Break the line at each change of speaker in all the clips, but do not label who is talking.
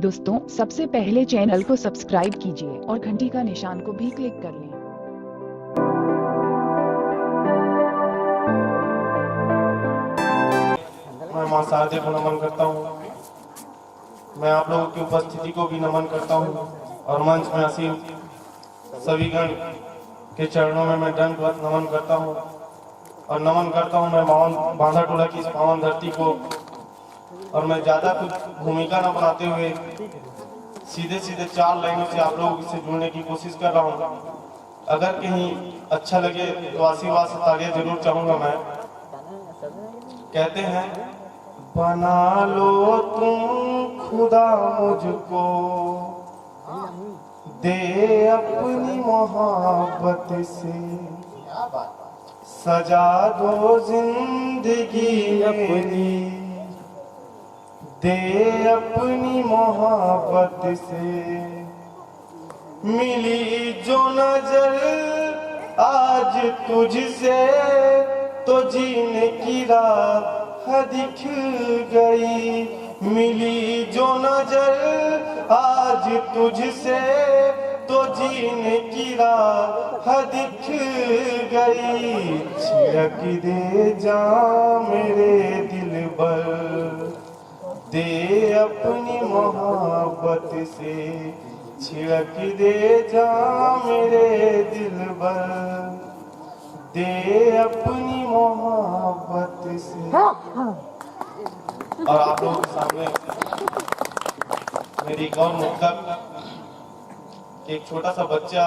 दोस्तों, सबसे पहले चैनल को सब्सक्राइब कीजिए और घंटी का निशान को भी क्लिक कर लें।
मैं मां शारदे को नमन करता हूँ। मैं आप लोगों की उपस्थिति को भी नमन करता हूँ और मंच में आसीन सभी गण के चरणों में मैं दंडवत नमन करता हूँ और नमन करता हूँ मैं बांधा टोला की इस पावन धरती को। और मैं ज़्यादा कुछ भूमिका न बनाते हुए सीधे सीधे 4 लाइनों से आप लोगों से जुड़ने की कोशिश कर रहा हूँ। अगर कहीं अच्छा लगे तो आशीर्वाद से तालियां जरूर चाहूँगा मैं। कहते हैं, बना लो तुम खुदा मुझको, दे अपनी मोहब्बत से, सजा दो जिंदगी मेरी, दे अपनी मोहब्बत से। मिली जो नजर आज तुझसे तो जीने की राह दिख गई। मिली जो नजर आज तुझसे तो जीने की राह दिख गई। छिड़क दे जा मेरे दिल पर, दे अपनी मोहब्बत से, छिड़क दे जा मेरे दिल पर, दे अपनी मोहब्बत से। और आप लोगों के सामने मेरी एक और मुक्तक, एक छोटा सा बच्चा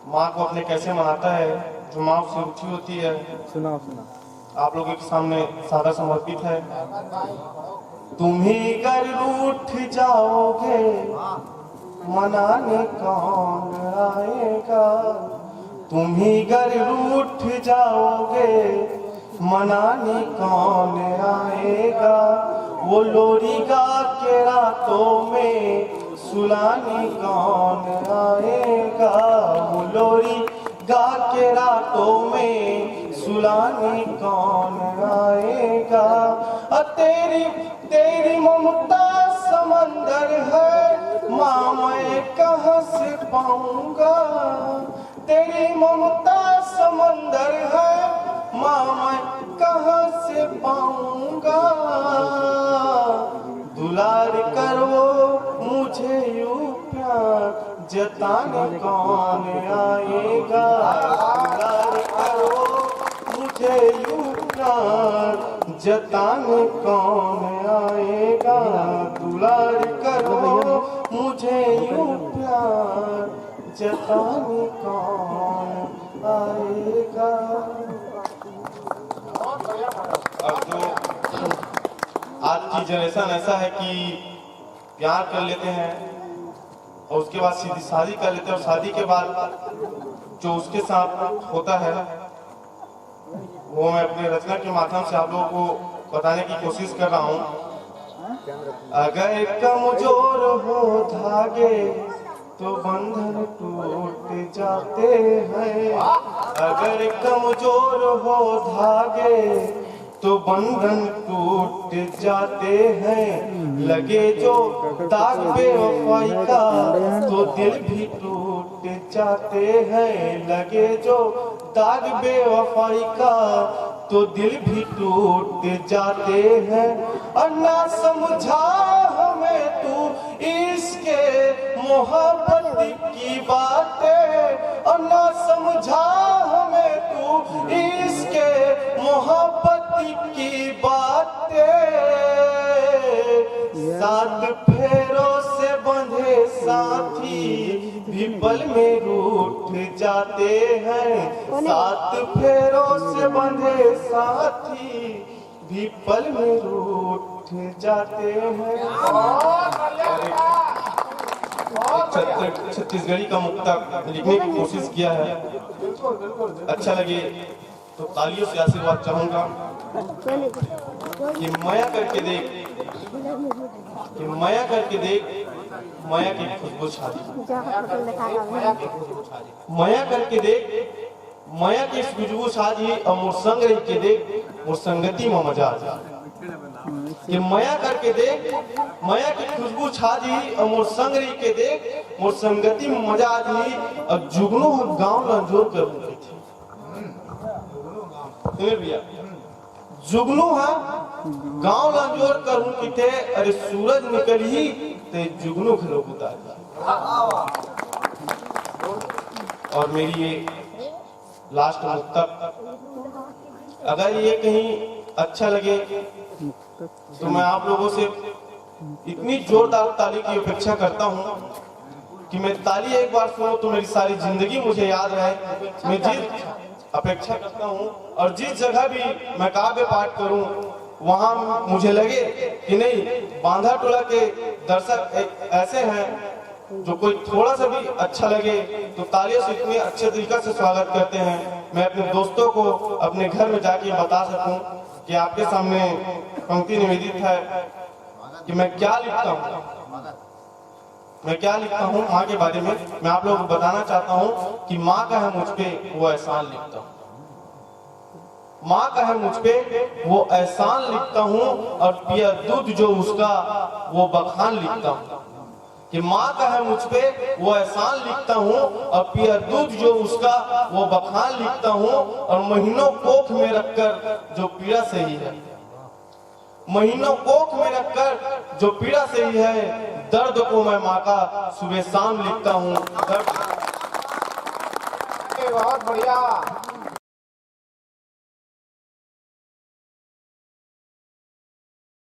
माँ को अपने कैसे मनाता है, जो माँ उससे रूठी होती है,
सुना
आप लोगों के सामने सादा समर्पित है। तुम ही घर रूठ जाओगे, मनाने कौन आएगा। तुम ही घर रूठ जाओगे, मनाने कौन आएगा। वो लोरी गा के रातों में सुलाने कौन आएगा। वो लोरी गा के रातों में सुलाने कौन आएगा। तेरी तेरी ममता समंदर है, माँ मैं कहाँ से पाऊंगा। तेरी ममता समंदर है, माँ मैं कहाँ से पाऊंगा। दुलार करो मुझे यूं प्यार, जताने कौन आएगा। दुलार करो मुझे यूं प्यार, जताने कौन आएगा। दुलार करो मुझे यूं प्यार, जताने कौन आएगा। अब जो आज की जनरेशन ऐसा है कि प्यार कर लेते हैं और उसके बाद सीधी शादी कर लेते हैं, और शादी के बाद जो उसके साथ होता है वो मैं अपने रचना के माध्यम से आप लोगों को बताने की कोशिश कर रहा हूँ। अगर कमजोर हो धागे तो बंधन टूट जाते हैं। अगर कमजोर हो धागे तो बंधन टूट जाते हैं। लगे जो दाग बेवफाई का तो दिल भी टूट जाते हैं। लगे जो दाग बेवफाई का तो दिल भी टूट जाते हैं। और ना समझा हमें तू इसके मोहब्बत की बातें, और ना समझा हमें तू इसके मोहब्बत की बातें। 7 फेरों से बंधे साथी भी पल में रूठ जाते हैं। 7 फेरों से बंधे साथी भी पल में रूठ जाते हैं। छत्तीसगढ़ी का मुक्तक लिखने की कोशिश किया है। अच्छा लगे तो तालियों से आशीर्वाद चाहूंगा कि माया करके देख, कि माया करके देख, माया की खुशबू छाती। माया करके देख, माया की खुशबू छाती। और मोर संग रह के देख, मोर संगति में मजा आ जा। कि माया करके देख, माया की खुशबू छा जी और मोर संग रही के देख, मोर संगति में मजा आ जी और जुगनू गांव लंजोर कर रही थी। सुनिए भैया, जुगनू है गांव लंजोर करूं कि थे, अरे सूरज निकल ही ते जुगनू घरों उतार। और मेरी ये लास्ट मुक्तक, अगर ये कहीं अच्छा लगे तो मैं आप लोगों से इतनी जोरदार ताली की अपेक्षा करता हूं कि मैं ताली एक बार सुनो तो मेरी सारी जिंदगी मुझे याद रहे। मैं जिस अपेक्षा करता हूं और जिस जगह भी मैं काव्य पाठ करूं वहां मुझे लगे कि नहीं, बांधा टोला के दर्शक ऐसे हैं जो कोई थोड़ा सा भी अच्छा लगे तो तालियों से इतने अच्छे तरीके से स्वागत करते हैं। मैं अपने दोस्तों को अपने घर में जाके बता सकूं कि आपके सामने पंक्ति निवेदित है कि मैं क्या लिखता हूं, मैं क्या लिखता हूं माँ के बारे में। मैं आप लोगों को बताना चाहता हूं कि माँ का है मुझ पे वो एहसान लिखता हूं, माँ का है मुझ पे वो एहसान लिखता हूं और पिया दूध जो उसका वो बखान लिखता हूं। कि माँ का है मुझ पे वो एहसान लिखता हूँ और पिया दूध जो उसका वो बखान लिखता हूँ। और महीनों कोख में रखकर जो पीड़ा सही है, महीनों कोख में रखकर जो पीड़ा सही है, दर्द को मैं माँ का सुबह शाम लिखता हूँ।
बहुत बढ़िया।